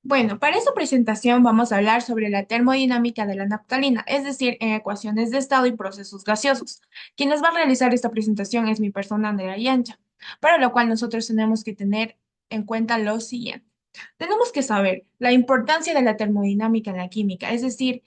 Bueno, para esta presentación vamos a hablar sobre la termodinámica de la naftalina, es decir, en ecuaciones de estado y procesos gaseosos. Quien nos va a realizar esta presentación es mi persona Andrea Yancha, para lo cual nosotros tenemos que tener en cuenta lo siguiente. Tenemos que saber la importancia de la termodinámica en la química, es decir,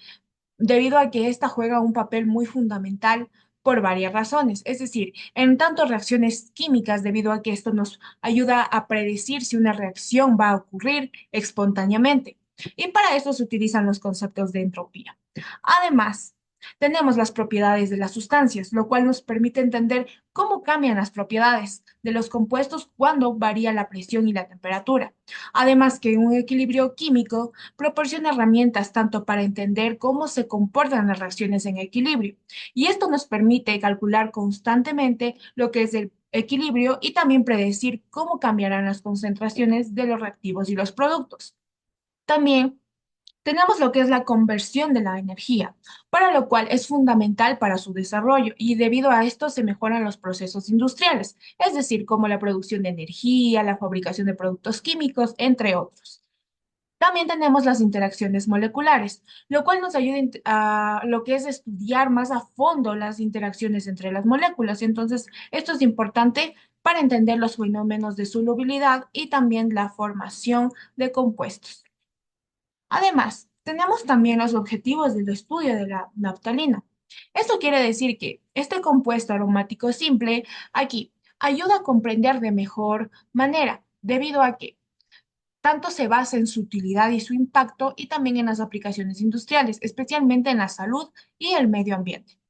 debido a que ésta juega un papel muy fundamental por varias razones. Es decir, en tanto reacciones químicas, debido a que esto nos ayuda a predecir si una reacción va a ocurrir espontáneamente. Y para eso se utilizan los conceptos de entropía. Además, tenemos las propiedades de las sustancias, lo cual nos permite entender cómo cambian las propiedades de los compuestos cuando varía la presión y la temperatura. Además que un equilibrio químico proporciona herramientas tanto para entender cómo se comportan las reacciones en equilibrio, y esto nos permite calcular constantemente lo que es el equilibrio y también predecir cómo cambiarán las concentraciones de los reactivos y los productos. También tenemos lo que es la conversión de la energía, para lo cual es fundamental para su desarrollo y debido a esto se mejoran los procesos industriales, es decir, como la producción de energía, la fabricación de productos químicos, entre otros. También tenemos las interacciones moleculares, lo cual nos ayuda a lo que es estudiar más a fondo las interacciones entre las moléculas. Entonces, esto es importante para entender los fenómenos de solubilidad y también la formación de compuestos. Además, tenemos también los objetivos del estudio de la naftalina. Esto quiere decir que este compuesto aromático simple aquí ayuda a comprender de mejor manera, debido a que tanto se basa en su utilidad y su impacto y también en las aplicaciones industriales, especialmente en la salud y el medio ambiente.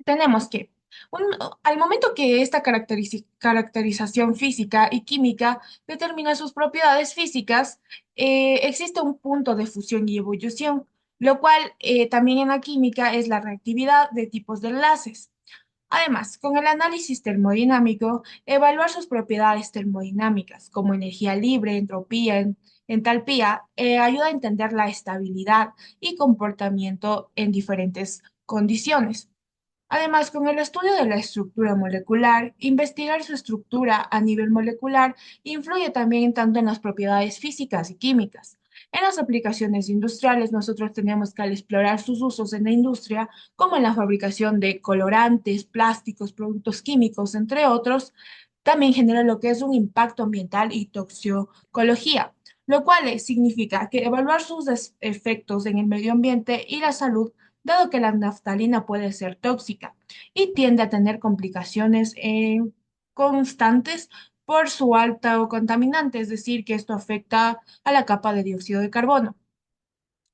Tenemos que, un- al momento que esta caracterización física y química determina sus propiedades físicas, existe un punto de fusión y ebullición, lo cual también en la química es la reactividad de tipos de enlaces. Además, con el análisis termodinámico, evaluar sus propiedades termodinámicas como energía libre, entropía, entalpía, ayuda a entender la estabilidad y comportamiento en diferentes condiciones. Además, con el estudio de la estructura molecular, investigar su estructura a nivel molecular influye también tanto en las propiedades físicas y químicas. En las aplicaciones industriales, nosotros tenemos que al explorar sus usos en la industria, como en la fabricación de colorantes, plásticos, productos químicos, entre otros, también genera lo que es un impacto ambiental y toxicología, lo cual significa que evaluar sus efectos en el medio ambiente y la salud, dado que la naftalina puede ser tóxica y tiende a tener complicaciones constantes por su alta o contaminante, es decir, que esto afecta a la capa de dióxido de carbono.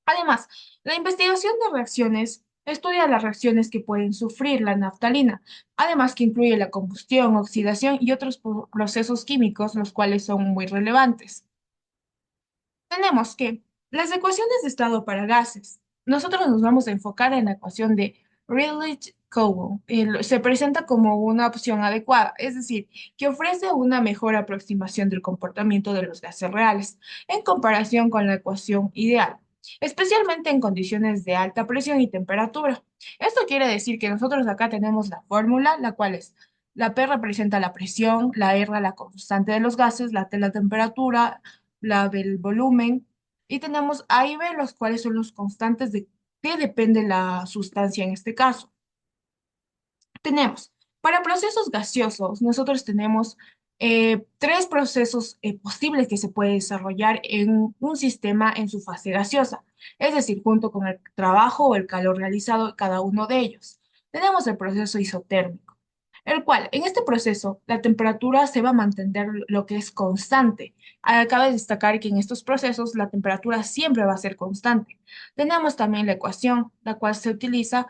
Además, la investigación de reacciones estudia las reacciones que pueden sufrir la naftalina, además que incluye la combustión, oxidación y otros procesos químicos, los cuales son muy relevantes. Tenemos que las ecuaciones de estado para gases. Nosotros nos vamos a enfocar en la ecuación de Rayleigh-Cowan. Se presenta como una opción adecuada, es decir, que ofrece una mejor aproximación del comportamiento de los gases reales en comparación con la ecuación ideal, especialmente en condiciones de alta presión y temperatura. Esto quiere decir que nosotros acá tenemos la fórmula, la cual es la P representa la presión, la R la constante de los gases, la T la temperatura, la del volumen, y tenemos A y B, los cuales son los constantes de qué depende la sustancia en este caso. Tenemos, para procesos gaseosos, nosotros tenemos tres procesos posibles que se puede desarrollar en un sistema en su fase gaseosa, es decir, junto con el trabajo o el calor realizado en cada uno de ellos. Tenemos el proceso isotérmico, el cual en este proceso la temperatura se va a mantener lo que es constante. Cabe destacar que en estos procesos la temperatura siempre va a ser constante. Tenemos también la ecuación, la cual se utiliza,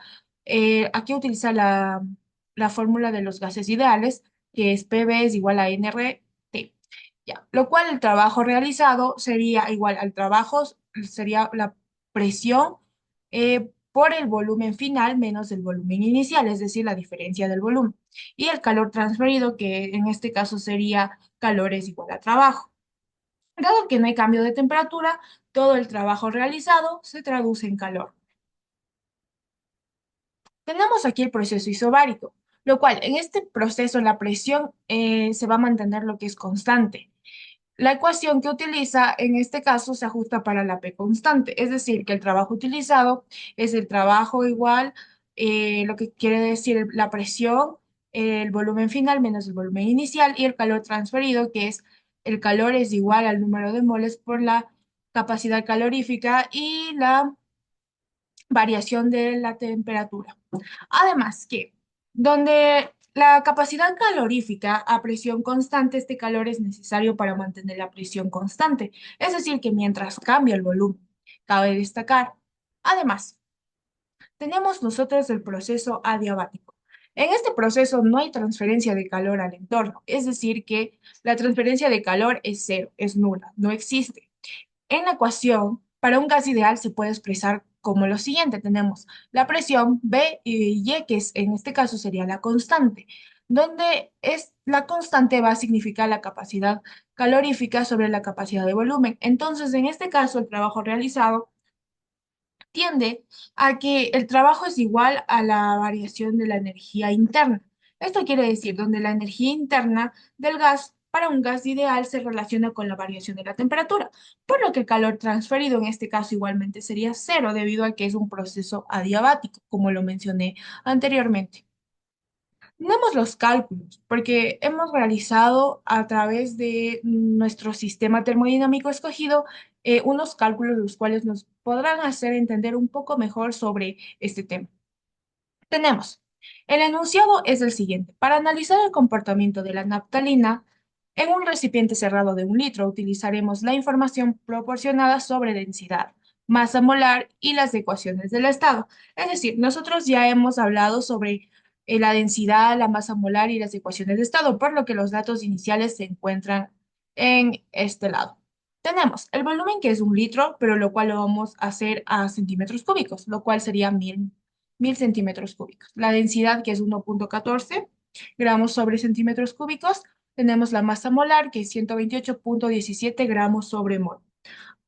aquí utiliza la fórmula de los gases ideales, que es PV es igual a nRT. Ya, lo cual el trabajo realizado sería igual al trabajo, sería la presión por el volumen final menos el volumen inicial, es decir, la diferencia del volumen. Y el calor transferido, que en este caso sería calor es igual a trabajo. Dado que no hay cambio de temperatura, todo el trabajo realizado se traduce en calor. Tenemos aquí el proceso isobárico, lo cual en este proceso la presión se va a mantener lo que es constante. La ecuación que utiliza en este caso se ajusta para la P constante, es decir, que el trabajo utilizado es el trabajo igual, lo que quiere decir la presión, el volumen final menos el volumen inicial y el calor transferido, que es el calor es igual al número de moles por la capacidad calorífica y la variación de la temperatura. Además que donde la capacidad calorífica a presión constante, este calor es necesario para mantener la presión constante, es decir, que mientras cambia el volumen, cabe destacar. Además, tenemos nosotros el proceso adiabático. En este proceso no hay transferencia de calor al entorno, es decir, que la transferencia de calor es cero, es nula, no existe. En la ecuación, para un gas ideal se puede expresar como lo siguiente. Tenemos la presión B y Y, que en este caso sería la constante, donde la constante va a significar la capacidad calorífica sobre la capacidad de volumen. Entonces, en este caso, el trabajo realizado tiende a que el trabajo es igual a la variación de la energía interna. Esto quiere decir donde la energía interna del gas para un gas ideal se relaciona con la variación de la temperatura, por lo que el calor transferido en este caso igualmente sería cero debido a que es un proceso adiabático, como lo mencioné anteriormente. Tenemos los cálculos, porque hemos realizado a través de nuestro sistema termodinámico escogido unos cálculos los cuales nos podrán hacer entender un poco mejor sobre este tema. Tenemos, el enunciado es el siguiente. Para analizar el comportamiento de la naftalina en un recipiente cerrado de 1 litro, utilizaremos la información proporcionada sobre densidad, masa molar y las ecuaciones del estado. Es decir, nosotros ya hemos hablado sobre la densidad, la masa molar y las ecuaciones de estado, por lo que los datos iniciales se encuentran en este lado. Tenemos el volumen que es 1 litro, pero lo cual lo vamos a hacer a centímetros cúbicos, lo cual sería 1000 centímetros cúbicos. La densidad, que es 1,14 gramos sobre centímetros cúbicos. Tenemos la masa molar, que es 128,17 gramos sobre mol.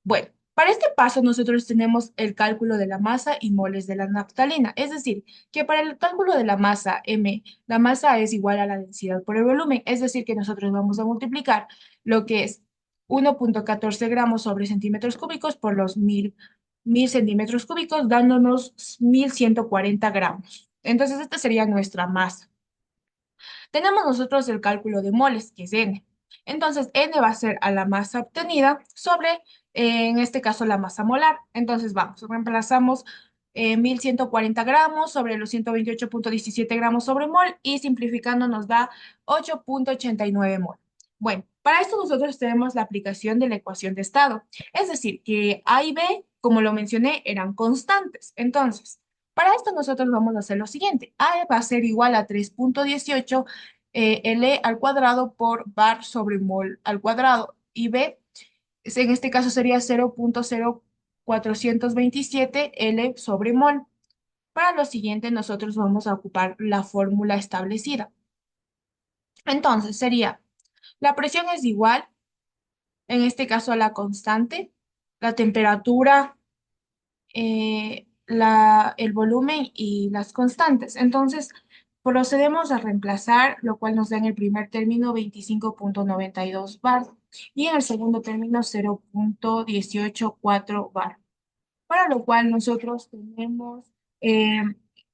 Bueno, para este paso nosotros tenemos el cálculo de la masa y moles de la naftalina. Es decir, que para el cálculo de la masa M, la masa es igual a la densidad por el volumen. Es decir, que nosotros vamos a multiplicar lo que es 1,14 gramos sobre centímetros cúbicos por los 1000 centímetros cúbicos, dándonos 1140 gramos. Entonces, esta sería nuestra masa. Tenemos nosotros el cálculo de moles, que es N. Entonces, N va a ser a la masa obtenida sobre, en este caso, la masa molar. Entonces, vamos, reemplazamos 1140 gramos sobre los 128,17 gramos sobre mol y simplificando nos da 8,89 mol. Bueno, para esto nosotros tenemos la aplicación de la ecuación de estado. Es decir, que A y B, como lo mencioné, eran constantes. Entonces, para esto nosotros vamos a hacer lo siguiente. A va a ser igual a 3,18 L al cuadrado por bar sobre mol al cuadrado. Y B, en este caso sería 0,0427 L sobre mol. Para lo siguiente nosotros vamos a ocupar la fórmula establecida. Entonces sería, la presión es igual, en este caso a la constante, la temperatura el volumen y las constantes. Entonces, procedemos a reemplazar, lo cual nos da en el primer término 25,92 bar y en el segundo término 0,184 bar. Para lo cual nosotros tenemos eh,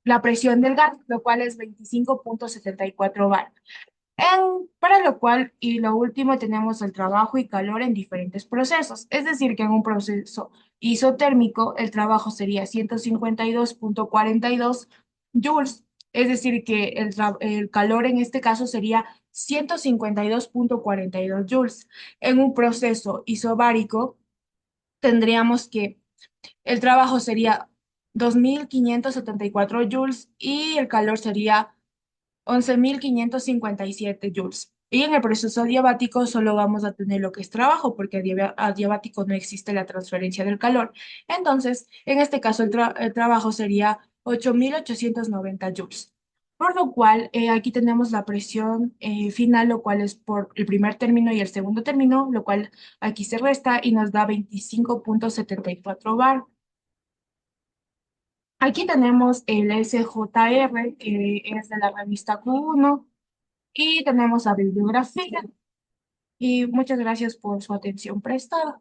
la presión del gas, lo cual es 25,74 bar. Para lo cual, y lo último, tenemos el trabajo y calor en diferentes procesos. Es decir, que en un proceso isotérmico, el trabajo sería 152,42 joules. Es decir, que el calor en este caso sería 152,42 joules. En un proceso isobárico, tendríamos que el trabajo sería 2574 joules y el calor sería 11.557 joules. Y en el proceso adiabático solo vamos a tener lo que es trabajo, porque adiabático no existe la transferencia del calor. Entonces, en este caso, el trabajo sería 8.890 joules. Por lo cual, aquí tenemos la presión final, lo cual es por el primer término y el segundo término, lo cual aquí se resta y nos da 25,74 bar. Aquí tenemos el SJR, que es de la revista Q1, y tenemos la bibliografía. y muchas gracias por su atención prestada.